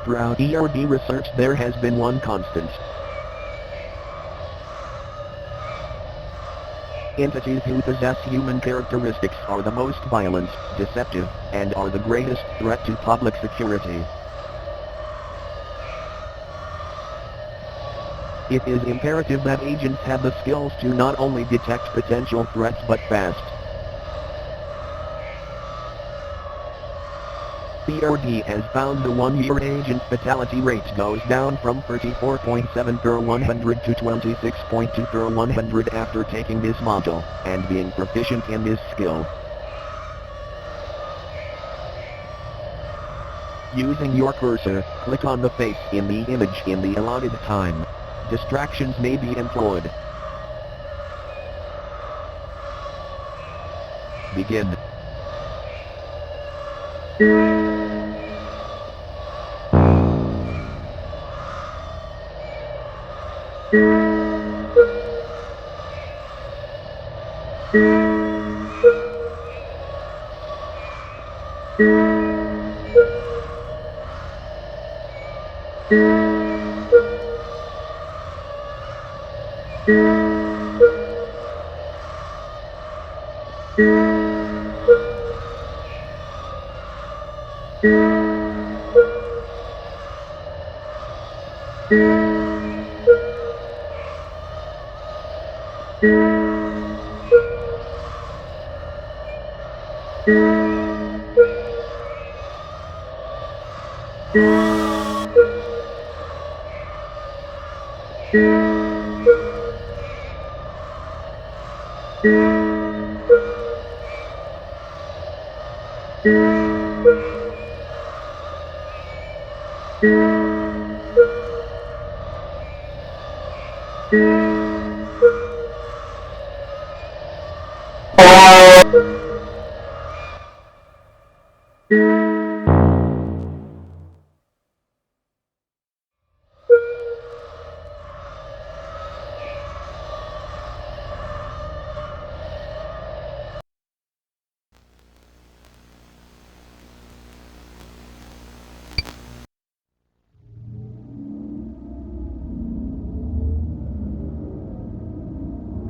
Throughout ERD research there has been one constant. Entities who possess human characteristics are the most violent, deceptive, and are the greatest threat to public security. It is imperative that agents have the skills to not only detect potential threats but fast. ERD has found the one-year agent fatality rate goes down from 34.7 per 100 to 26.2 per 100 after taking this module, and being proficient in this skill. Using your cursor, click on the face in the image in the allotted time. Distractions may be employed. Begin.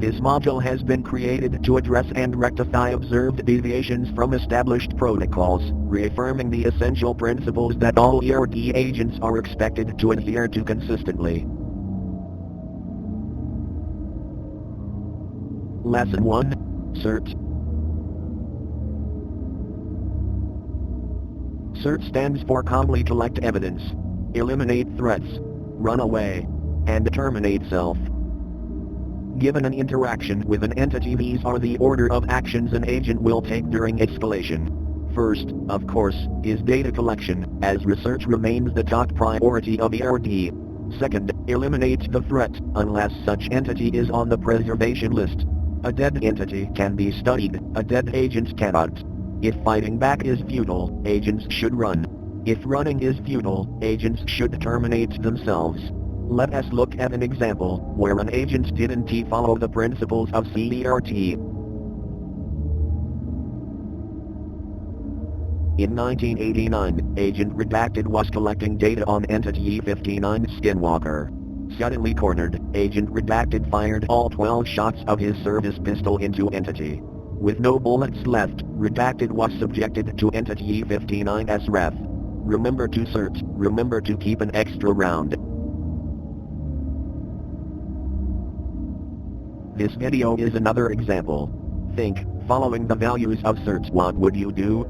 This module has been created to address and rectify observed deviations from established protocols, reaffirming the essential principles that all ERD agents are expected to adhere to consistently. Lesson 1. CERT. CERT stands for Calmly Collect Evidence, Eliminate Threats, Run Away, and Terminate Self. Given an interaction with an entity, these are the order of actions an agent will take during escalation. First, of course, is data collection, as research remains the top priority of ERD. Second, eliminate the threat, unless such entity is on the preservation list. A dead entity can be studied, a dead agent cannot. If fighting back is futile, agents should run. If running is futile, agents should terminate themselves. Let us look at an example where an agent didn't follow the principles of CERT. In 1989, Agent Redacted was collecting data on Entity E59 Skinwalker. Suddenly cornered, Agent Redacted fired all 12 shots of his service pistol into Entity. With no bullets left, Redacted was subjected to Entity E59's wrath. Remember to CERT, remember to keep an extra round. This video is another example. Think, following the values of CERT, what would you do?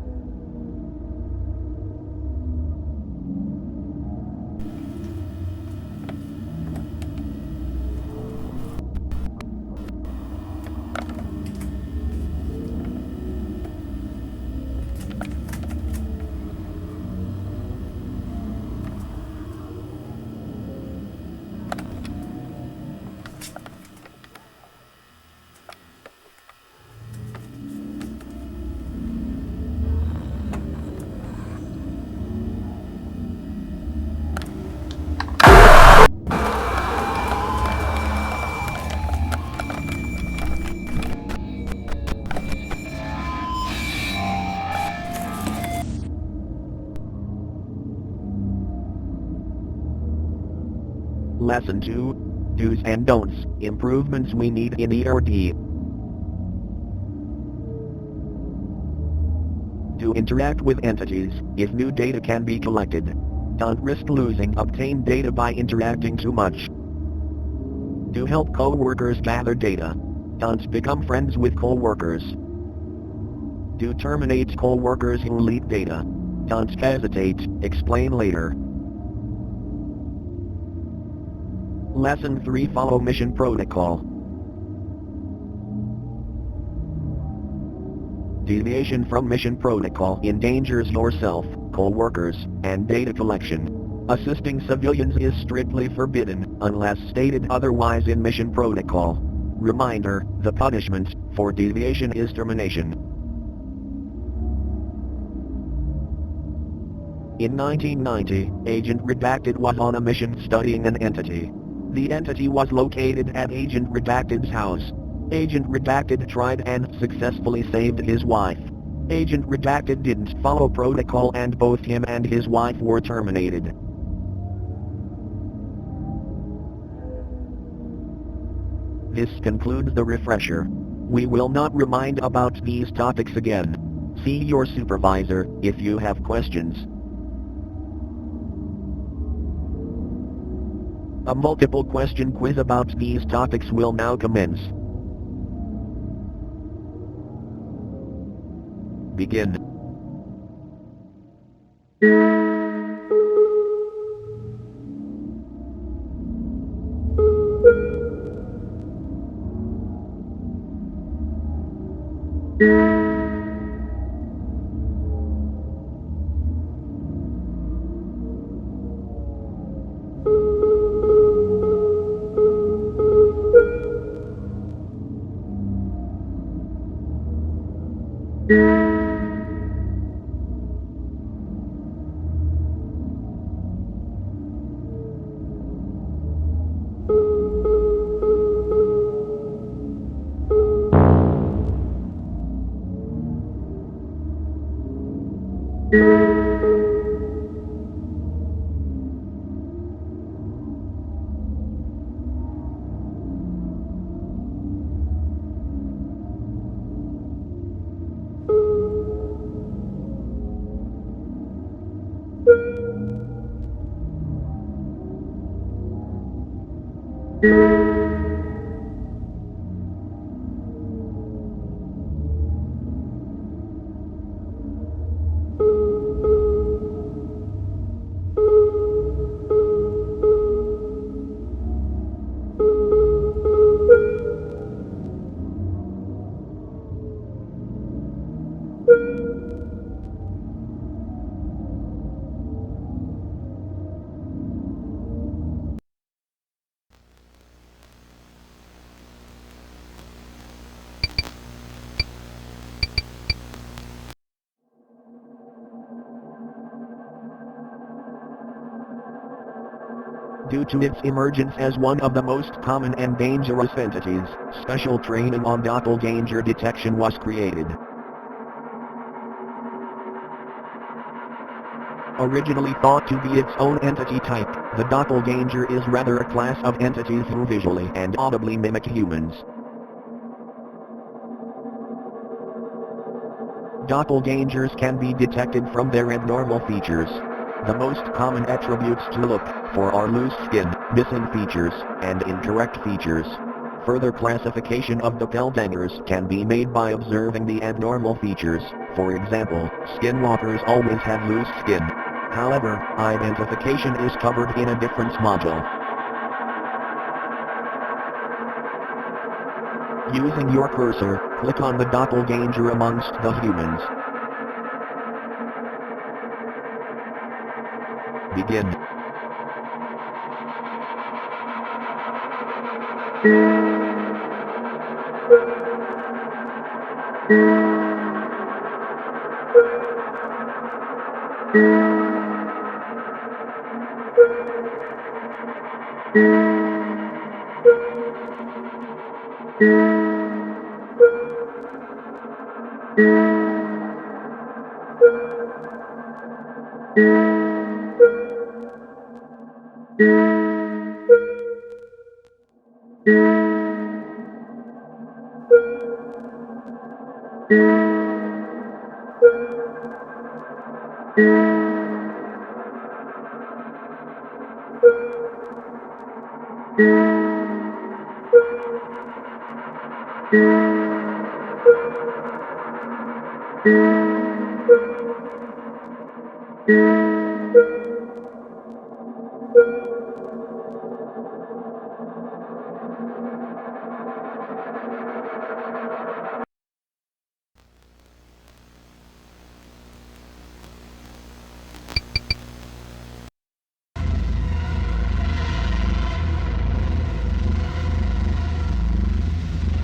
Lesson 2. Do's and don'ts, improvements we need in ERD. Do interact with entities, if new data can be collected. Don't risk losing obtained data by interacting too much. Do help co-workers gather data. Don't become friends with co-workers. Do terminate co-workers who leak data. Don't hesitate, explain later. Lesson 3. Follow mission protocol. Deviation from mission protocol endangers yourself, co-workers, and data collection. Assisting civilians is strictly forbidden, unless stated otherwise in mission protocol. Reminder, the punishment for deviation is termination. In 1990, Agent Redacted was on a mission studying an entity. The entity was located at Agent Redacted's house. Agent Redacted tried and successfully saved his wife. Agent Redacted didn't follow protocol and both him and his wife were terminated. This concludes the refresher. We will not remind about these topics again. See your supervisor if you have questions. A multiple question quiz about these topics will now commence. Begin. Due to its emergence as one of the most common and dangerous entities, special training on doppelganger detection was created. Originally thought to be its own entity type, the doppelganger is rather a class of entities who visually and audibly mimic humans. Doppelgangers can be detected from their abnormal features. The most common attributes to look for are loose skin, missing features, and incorrect features. Further classification of doppelgangers can be made by observing the abnormal features. For example, skinwalkers always have loose skin. However, identification is covered in a different module. Using your cursor, click on the doppelganger amongst the humans. Begin.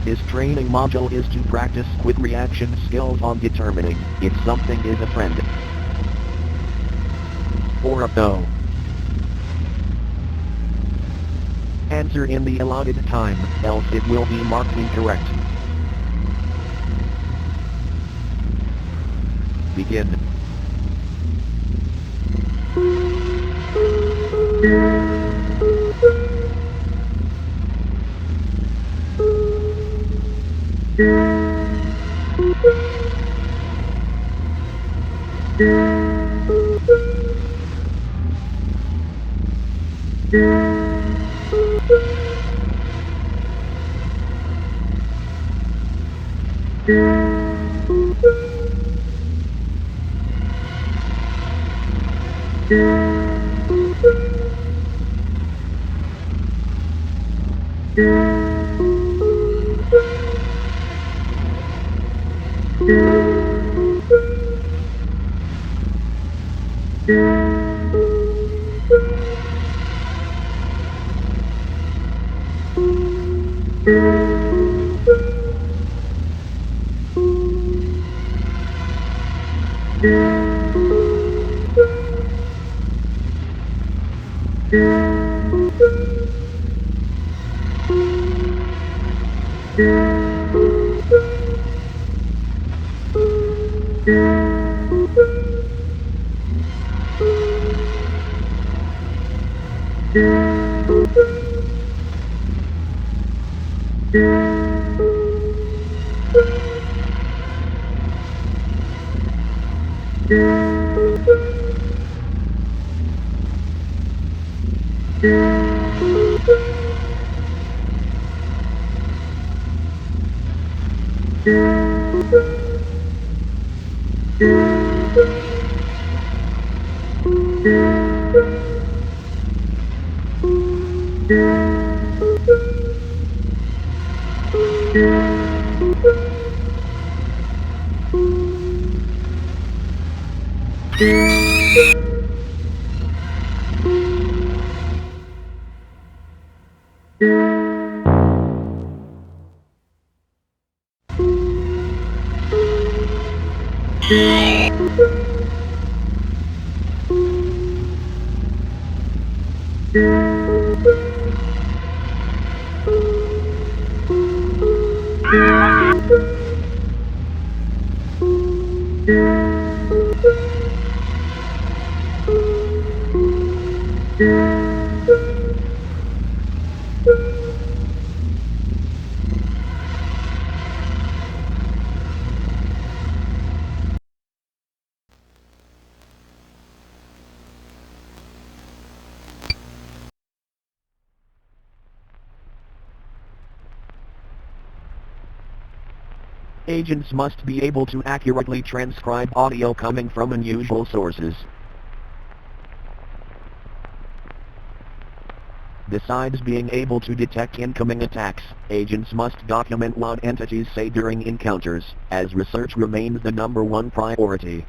This training module is to practice quick reaction skills on determining if something is a friend or a foe. Answer in the allotted time, else it will be marked incorrect. Begin. Agents must be able to accurately transcribe audio coming from unusual sources. Besides being able to detect incoming attacks, agents must document what entities say during encounters, as research remains the #1 priority.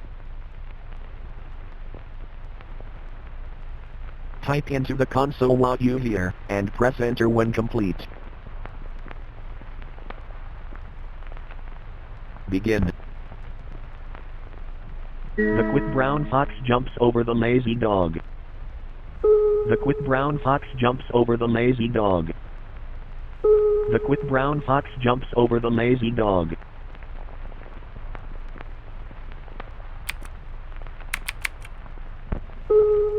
Type into the console what you hear, and press enter when complete. Begin. The quick brown fox jumps over the lazy dog. The quick brown fox jumps over the lazy dog. The quick brown fox jumps over the lazy dog.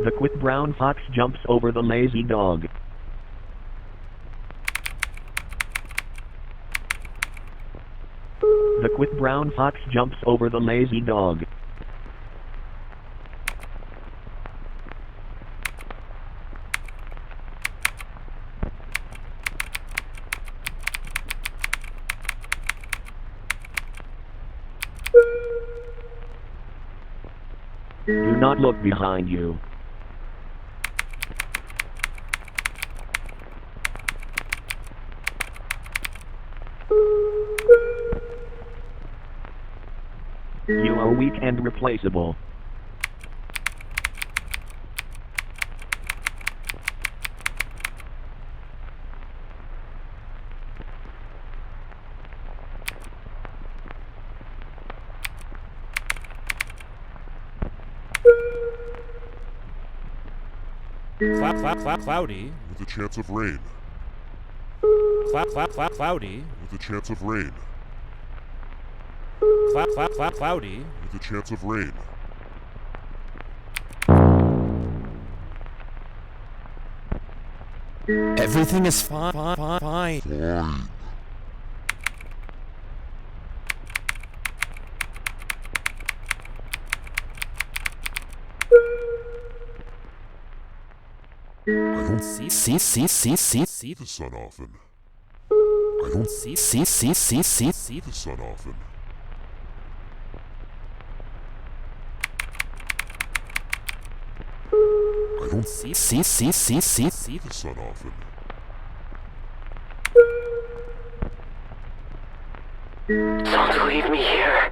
The quick brown fox jumps over the lazy dog. The quick brown fox jumps over the lazy dog. not look behind you. You are weak and replaceable. Cloudy with a chance of rain. Cloudy with a chance of rain. Cloudy with a chance of rain. Everything is fine. Fine. I don't see the sun often. I don't see the sun often. I don't see the sun often. Don't leave me here.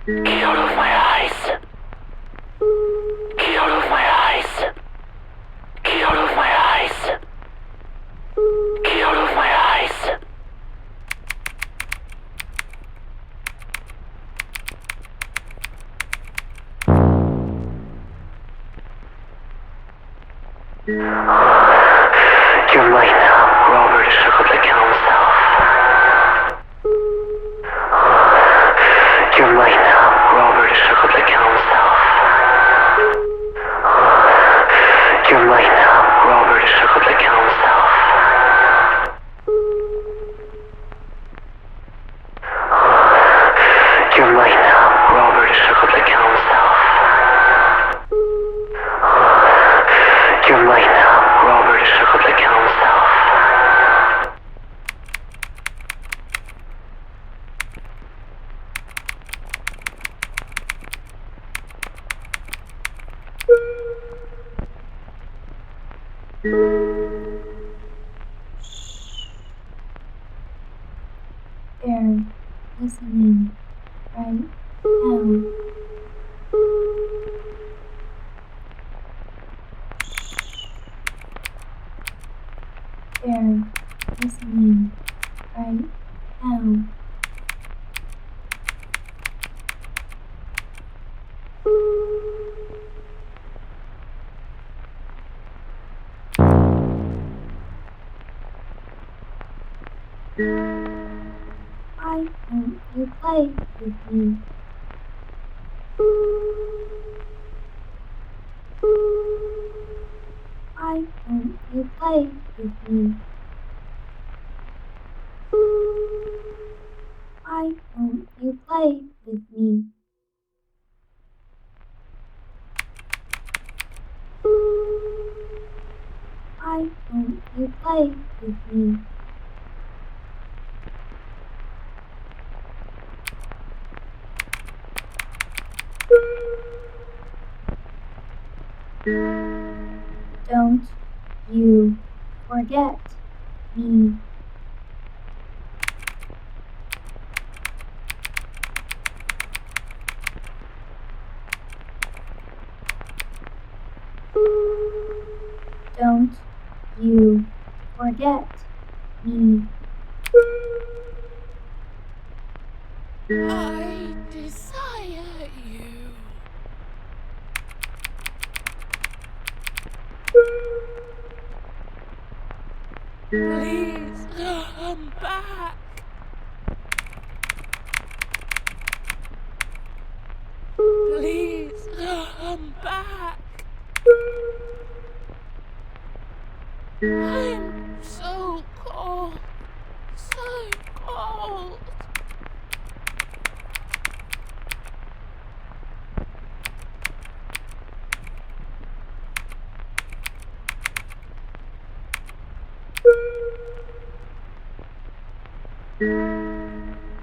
Get out of my eyes. Get out of my eyes. Get out of my eyes. Get out of my eyes. You're mine now, Robert Chocolate Council. You're mine now, Robert Chocolate Council. You're mine now, Robert Chocolate Council. You're mine now, Robert Chocolate Council. You're mine now, Robert Chocolate Council. They're listening right now. They're listening right now. Why don't you play with me? Why don't you play with me? Why don't you play with me? Why don't you play with me? Don't you forget me. Don't you forget me. I desire you. Please come back. Please come back. I'm so cold. So cold.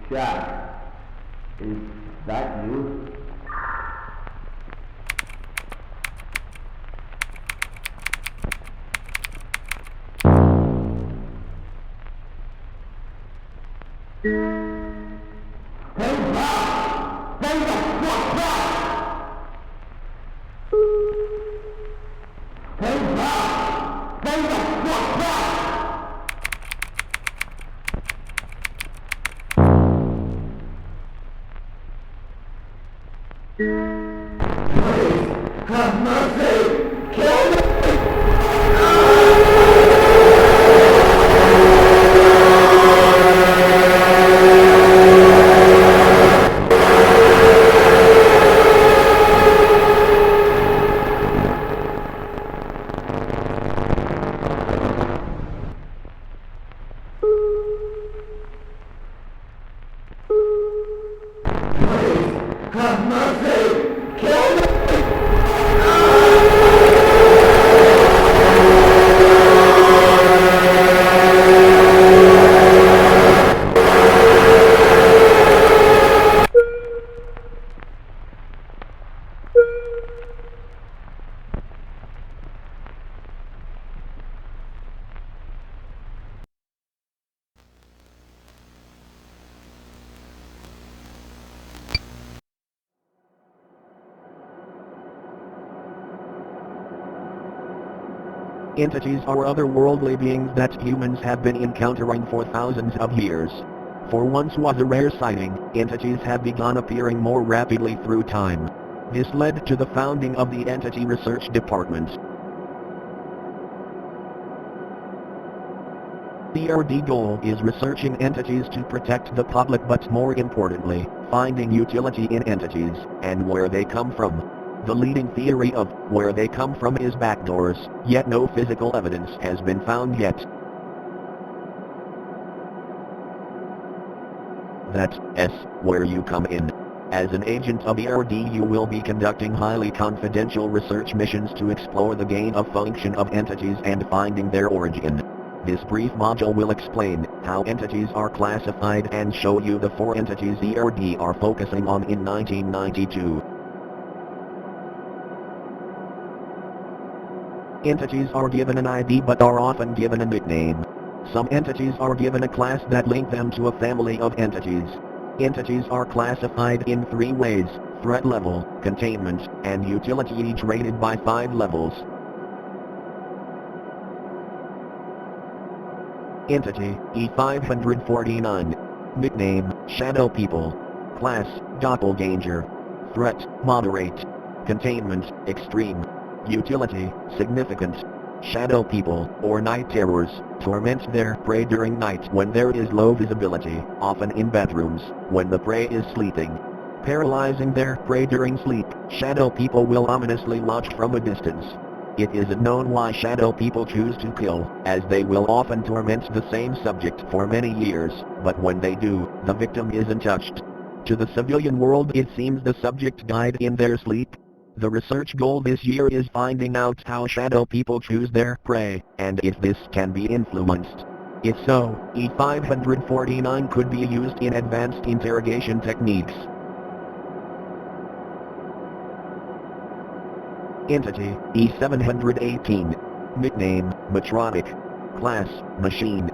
Jack, is that you? Have mercy! Kill me! Have mercy! Kill me! Entities are otherworldly beings that humans have been encountering for thousands of years. For once was a rare sighting, entities have begun appearing more rapidly through time. This led to the founding of the Entity Research Department. The ERD goal is researching entities to protect the public, but more importantly, finding utility in entities, and where they come from. The leading theory of where they come from is backdoors, yet no physical evidence has been found yet. That's where you come in. As an agent of ERD, you will be conducting highly confidential research missions to explore the gain of function of entities and finding their origin. This brief module will explain how entities are classified and show you the 4 entities ERD are focusing on in 1992. Entities are given an ID but are often given a nickname. Some entities are given a class that link them to a family of entities. Entities are classified in 3 ways: threat level, containment, and utility, each rated by 5 levels. Entity E549. Nickname Shadow People. Class Doppelganger. Threat Moderate. Containment Extreme. Utility Significant. Shadow people, or night terrors, torment their prey during night when there is low visibility, often in bedrooms, when the prey is sleeping. Paralyzing their prey during sleep, shadow people will ominously watch from a distance. It isn't known why shadow people choose to kill, as they will often torment the same subject for many years, but when they do, the victim isn't touched. To the civilian world it seems the subject died in their sleep. The research goal this year is finding out how shadow people choose their prey, and if this can be influenced. If so, E549 could be used in advanced interrogation techniques. Entity E718. Nickname Matronic. Class Machine.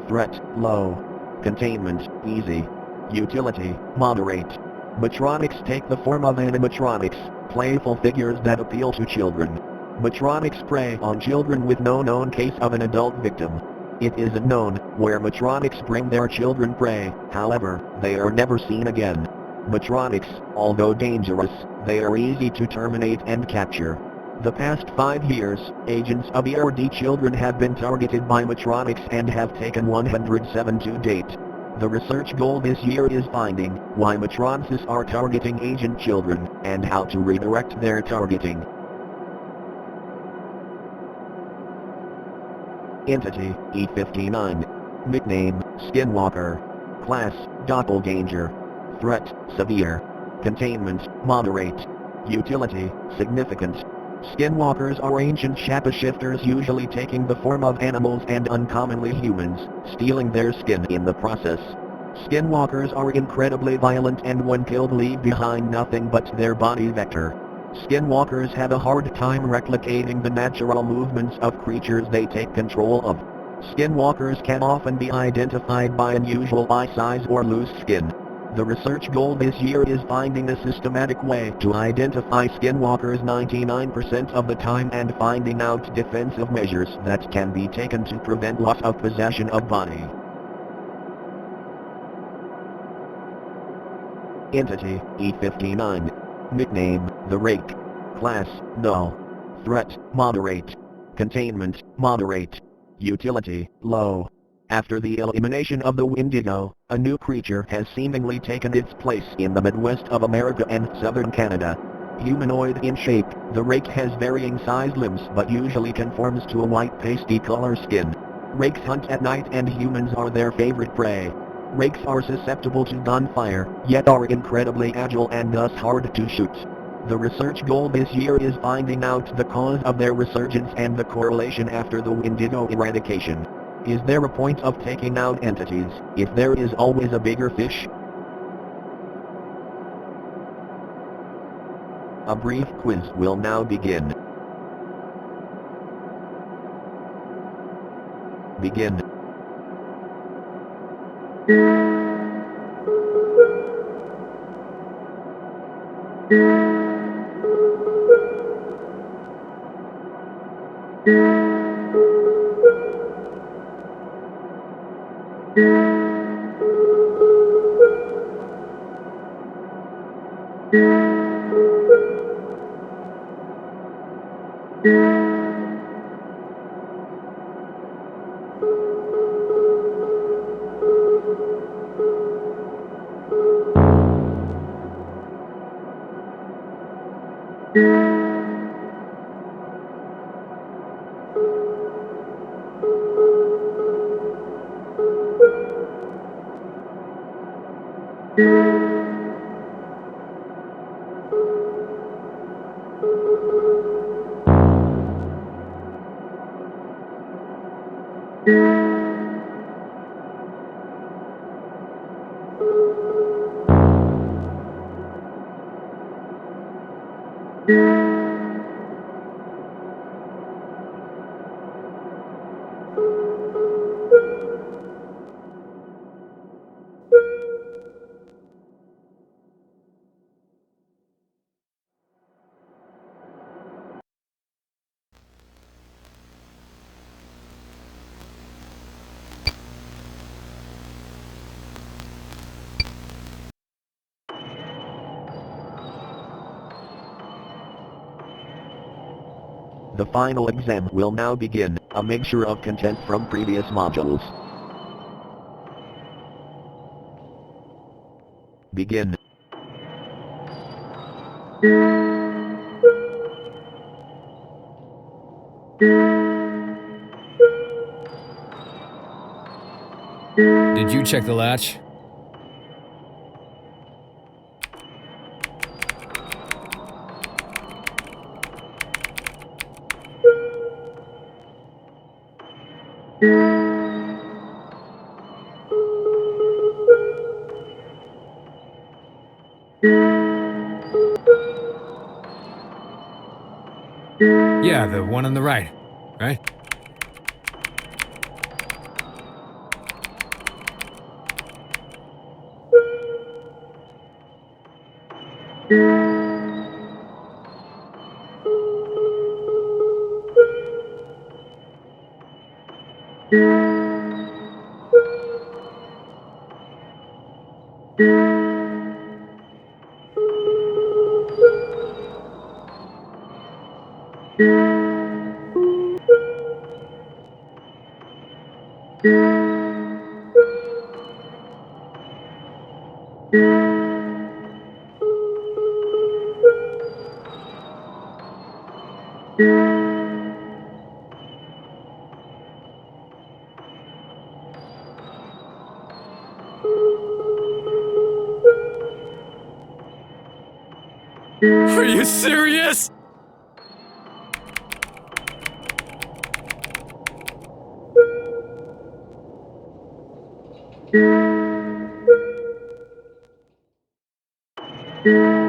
Threat Low. Containment Easy. Utility Moderate. Matronics take the form of animatronics, playful figures that appeal to children. Matronics prey on children with no known case of an adult victim. It isn't known where matronics bring their children prey, however, they are never seen again. Matronics, although dangerous, they are easy to terminate and capture. The past 5 years, agents of ERD children have been targeted by matronics and have taken 107 to date. The research goal this year is finding why matronics are targeting agent children, and how to redirect their targeting. Entity E59. Nickname Skinwalker. Class Doppelganger. Threat Severe. Containment Moderate. Utility Significant. Skinwalkers are ancient shapeshifters, usually taking the form of animals and uncommonly humans, stealing their skin in the process. Skinwalkers are incredibly violent and when killed leave behind nothing but their body vector. Skinwalkers have a hard time replicating the natural movements of creatures they take control of. Skinwalkers can often be identified by unusual eye size or loose skin. The research goal this year is finding a systematic way to identify skinwalkers 99% of the time and finding out defensive measures that can be taken to prevent loss of possession of body. Entity, E59. Nickname, The Rake. Class, Null. Threat, Moderate. Containment, Moderate. Utility, Low. After the elimination of the Wendigo, a new creature has seemingly taken its place in the Midwest of America and southern Canada. Humanoid in shape, the Rake has varying sized limbs but usually conforms to a white pasty color skin. Rakes hunt at night and humans are their favorite prey. Rakes are susceptible to gunfire, yet are incredibly agile and thus hard to shoot. The research goal this year is finding out the cause of their resurgence and the correlation after the Wendigo eradication. Is there a point of taking out entities, if there is always a bigger fish? A brief quiz will now begin. Begin. The final exam will now begin, a mixture of content from previous modules. Begin. Did you check the latch? Yeah, the one on the right, right? Are you serious? you.